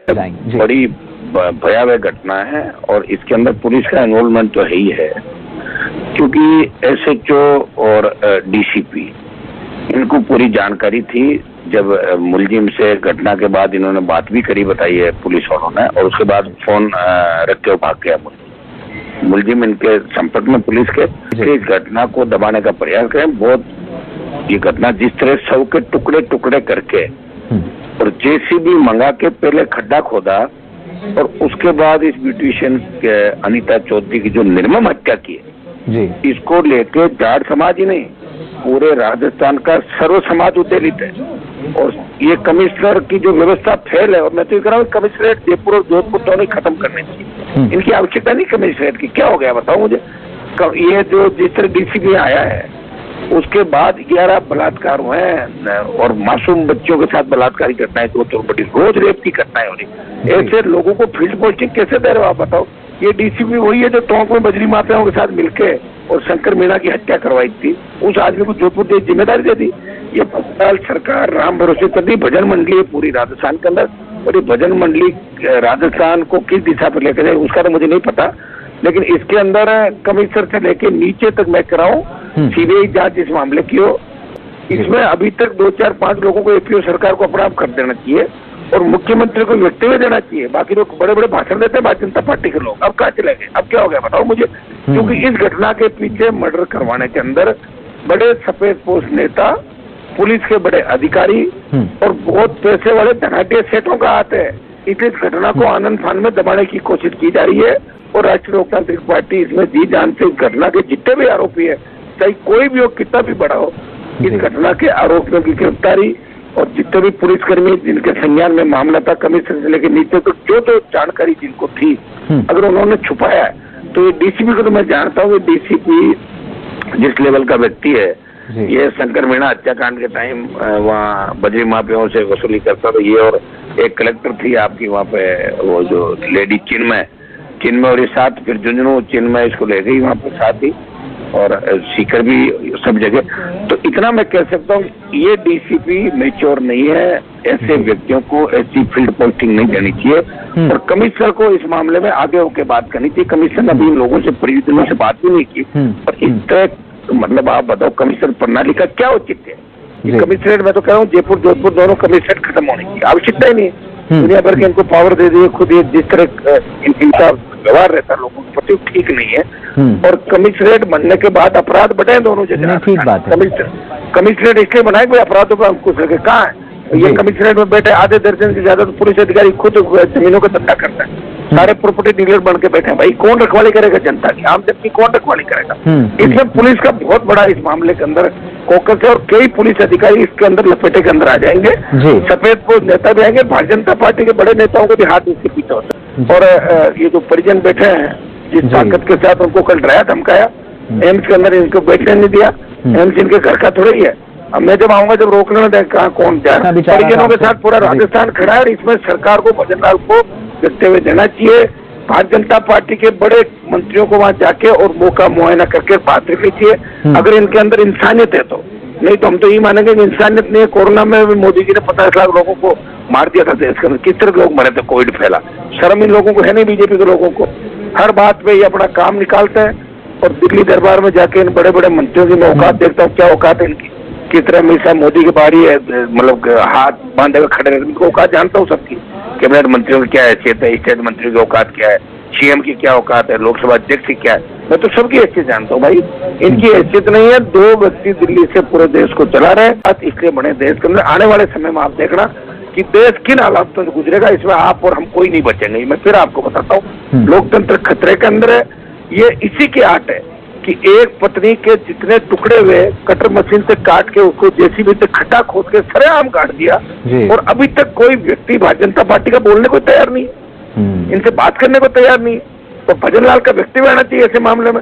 बड़ी भयावह घटना है और इसके अंदर पुलिस का इन्वॉल्वमेंट तो है ही है, क्योंकि एसएचओ और डीसीपी इनको पूरी जानकारी थी। जब मुलजिम से घटना के बाद इन्होंने बात भी करी, बताई है पुलिस वालों ने, और उसके बाद फोन रख के भाग गया मुलजिम इनके संपर्क में पुलिस के। इस घटना को दबाने का प्रयास करें। बहुत ये घटना जिस तरह शव के टुकड़े टुकड़े करके और जेसीबी मंगा के पहले खड्डा खोदा और उसके बाद इस ब्यूटिशियन के अनीता चौधरी की जो निर्मम हत्या की है, इसको लेके जाट समाज ही नहीं पूरे राजस्थान का सर्व समाज उत्तेजित है। और ये कमिश्नर की जो व्यवस्था फेल है, और मैं तो ये कह रहा हूँ कमिश्नरेट जयपुर और जोधपुर दोनों खत्म करने चाहिए। इनकी आवश्यकता नहीं कमिश्नरेट की। क्या हो गया बताओ मुझे। ये जो जिस तरह डीसीपी आया है उसके बाद 11 बलात्कार हुए हैं और मासूम बच्चों के साथ बलात्कारी घटनाएं तो बड़ी रोज रेप की घटनाएं हो रही। ऐसे लोगों को फील्ड पोस्टिंग कैसे दे रहे हो आप बताओ। ये डीसीपी वही है जो टोंक में बजरी माफियाओं के साथ मिलके और शंकर मीणा की हत्या करवाई थी। उस आदमी को जोधपुर की जिम्मेदारी दे दी। ये बंगाल सरकार राम भरोसे कर दी। भजन मंडली है पूरी राजस्थान के अंदर, और ये भजन मंडली राजस्थान को किस दिशा पर लेकर जाए उसका तो मुझे नहीं पता, लेकिन इसके अंदर कमिश्नर से लेके नीचे तक मैं कह रहा हूँ सीबीआई जांच इस मामले की हो। इसमें अभी तक 2, 4, 5 लोगों को एपीओ सरकार को अपराध कर देना चाहिए और मुख्यमंत्री को व्यक्तिगत देना चाहिए। बाकी लोग बड़े बड़े भाषण देते हैं भारतीय जनता पार्टी के लोग। अब कहाँ चले गए, अब क्या हो गया बताओ मुझे। क्योंकि इस घटना के पीछे मर्डर करवाने के अंदर बड़े सफेद पोस्ट नेता, पुलिस के बड़े अधिकारी और बहुत पैसे वाले धनाढ्य सेठों का हाथ है। इस घटना को आनंद फान में दबाने की कोशिश की जा रही है और राष्ट्रीय लोकतांत्रिक पार्टी इसमें जी जान से इस घटना के जितने भी आरोपी है, चाहे कोई भी हो, कितना भी बड़ा हो, इस घटना के आरोपियों की गिरफ्तारी और जितने भी पुलिसकर्मी जिनके संज्ञान में मामला था कमिश्नर से लेकर नीचे तो जो जानकारी जिनको थी अगर उन्होंने छुपाया है तो ये डीसीपी को तो मैं जानता हूँ। डीसीपी जिस लेवल का व्यक्ति है, ये शंकर मीणा हत्याकांड के टाइम वहाँ बजरी माफियाओं से वसूली करता था ये, और एक कलेक्टर थी आपकी वहाँ पे वो जो लेडी चिन्मय और ये साथ फिर झुंझुनू चिन्मय इसको ले गई वहाँ पे साथ ही, और सीकर भी सब जगह। तो इतना मैं कह सकता हूँ ये डीसीपी मैच्योर नहीं है। ऐसे व्यक्तियों को ऐसी फील्ड पोस्टिंग नहीं देनी चाहिए और कमिश्नर को इस मामले में आगे होकर बात करनी चाहिए। कमिश्नर ने अभी इन लोगों से परिजनों से बात भी नहीं की और इस तरह मतलब आप बताओ कमिश्नर प्रणाली का क्या औचित्य है। कमिश्नरेट मैं तो कह रहा हूँ जयपुर जोधपुर दोनों कमिश्नरेट खत्म होने की आवश्यकता ही नहीं है। दुनिया भर के इनको पावर दे दिए खुद, ये जिस तरह इनका व्यवहार रहता है लोगों के प्रति ठीक नहीं है। और कमिश्नरेट बनने के बाद अपराध बढ़े दोनों जगह। ठीक बात है। कमिश्नरेट इसलिए बनाए कोई अपराधों का अंकुश रखे। कहाँ है ये कमिश्नरेट में बैठे आधे दर्जन से ज्यादा तो पुलिस अधिकारी खुद जमीनों का धंधा करता है। सारे प्रॉपर्टी डीलर बन के बैठे हैं। भाई कौन रखवाली करेगा जनता की, आम जनता की कौन रखवाली करेगा। इसमें पुलिस का बहुत बड़ा इस मामले के अंदर फोकस है और कई पुलिस अधिकारी इसके अंदर लपेटे के अंदर आ जाएंगे। सफेद पोस्ट नेता भी आएंगे, भारतीय जनता पार्टी के बड़े नेताओं को भी हाथ इसके पीछे होता है। और ये जो परिजन बैठे हैं जिस ताकत के साथ उनको कल डराया धमकाया, एम्स के अंदर इनको बैठने नहीं दिया। एम्स इनके घर का थोड़ा ही है। अब मैं जब आऊंगा जब रोकने में दें कहाँ कौन जाए। परिजनों के साथ पूरा राजस्थान खड़ा है और इसमें सरकार को भजन लाल को देखते हुए देना चाहिए। भारतीय जनता पार्टी के बड़े मंत्रियों को वहां जाके और मौका मुआयना करके बात रखनी चाहिए अगर इनके अंदर इंसानियत है तो। नहीं तो हम तो ये मानेंगे कि इंसानियत नहीं है। कोरोना में भी मोदी जी ने 50 लाख लोगों को मार दिया था देश के अंदर। किस तरह लोग मरे थे, कोविड फैला। शर्म इन लोगों को है नहीं, बीजेपी के लोगों को। हर बात पे ये अपना काम निकालते हैं और दिल्ली दरबार में जाके इन बड़े बड़े मंत्रियों की मैं औकात देखता हूँ, क्या औकात है इनकी। किस तरह हमेशा मोदी की बारी है, मतलब हाथ बांधे हुए खड़े रहने की औकात जानता हूँ सबकी। कैबिनेट मंत्रियों की क्या हैसियत है, स्टेट मंत्रियों की औकात क्या है, सीएम की क्या औकात है, लोकसभा अध्यक्ष की क्या है, मैं तो सबकी हैसियत जानता हूँ भाई। इनकी हैसियत नहीं है। 2 व्यक्ति दिल्ली से पूरे देश को चला रहे हैं। इसलिए बने देश के अंदर आने वाले समय में आप देखना कि देश किन हालातों से गुजरेगा, इसमें आप और हम कोई नहीं बचेंगे। मैं फिर आपको बताता हूँ लोकतंत्र खतरे के अंदर है। ये इसी की आट है कि एक पत्नी के जितने टुकड़े हुए कटर मशीन से काट के उसको जेसीबी से खड्डा खोद के सरेआम काट दिया और अभी तक कोई व्यक्ति भारतीय जनता पार्टी का बोलने को तैयार नहीं है, इनसे बात करने को तैयार नहीं है। तो भजन लाल का व्यक्तित्व आना चाहिए ऐसे मामले में।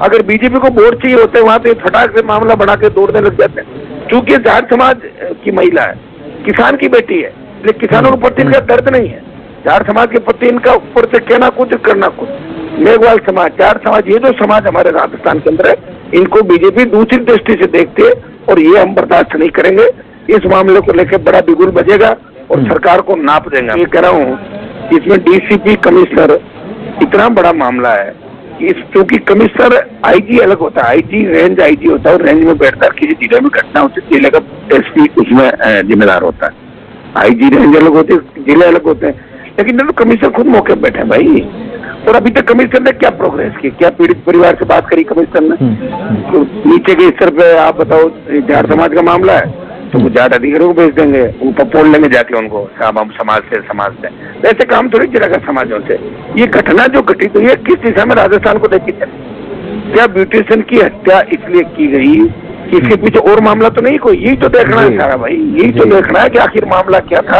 अगर बीजेपी को वोट चाहिए होते वहां पे फटाक से मामला बढ़ा के दौड़ने लग जाते हैं। चूंकि जाट समाज की महिला है, किसान की बेटी है, लेकिन किसानों के प्रति इनका दर्द नहीं है। जाट समाज के प्रति इनका ऊपर से कहना कुछ करना कुछ। मेघवाल समाज, जाट समाज, ये जो समाज हमारे राजस्थान के अंदर है, इनको बीजेपी दूसरी दृष्टि से देखती है और ये हम बर्दाश्त नहीं करेंगे। इस मामले को लेकर बड़ा बिगुल बजेगा और सरकार को नाप देंगे। ये कह रहा हूँ इसमें डीसीपी कमिश्नर इतना बड़ा मामला है कि क्योंकि कमिश्नर आईजी अलग होता है, आईजी रेंज आईजी होता है और रेंज में बैठता है, किसी जिले में घटना होती है जिले का एसपी उसमें जिम्मेदार होता है। आईजी रेंज अलग होते हैं, जिले अलग होते हैं, लेकिन तो कमिश्नर खुद मौके पर बैठे हैं भाई। और अभी तक कमिश्नर ने क्या प्रोग्रेस की, क्या पीड़ित परिवार से बात करी कमिश्नर ने? तो नीचे के स्तर पे आप बताओ, जाट समाज का मामला है तो वो जाट अधिकारियों को भेज देंगे, ऊपर पोल लेंगे जाके उनको, साहब हम समाज से ऐसे काम थोड़ी चलेगा समाजों से। ये घटना जो घटित हुई है किस दिशा में राजस्थान को देखी चली? क्या ब्यूटिशियन की हत्या इसलिए की गई कि इसके पीछे और मामला तो नहीं कोई? यही तो देखना है सारा भाई, यही तो देखना है कि आखिर मामला क्या था।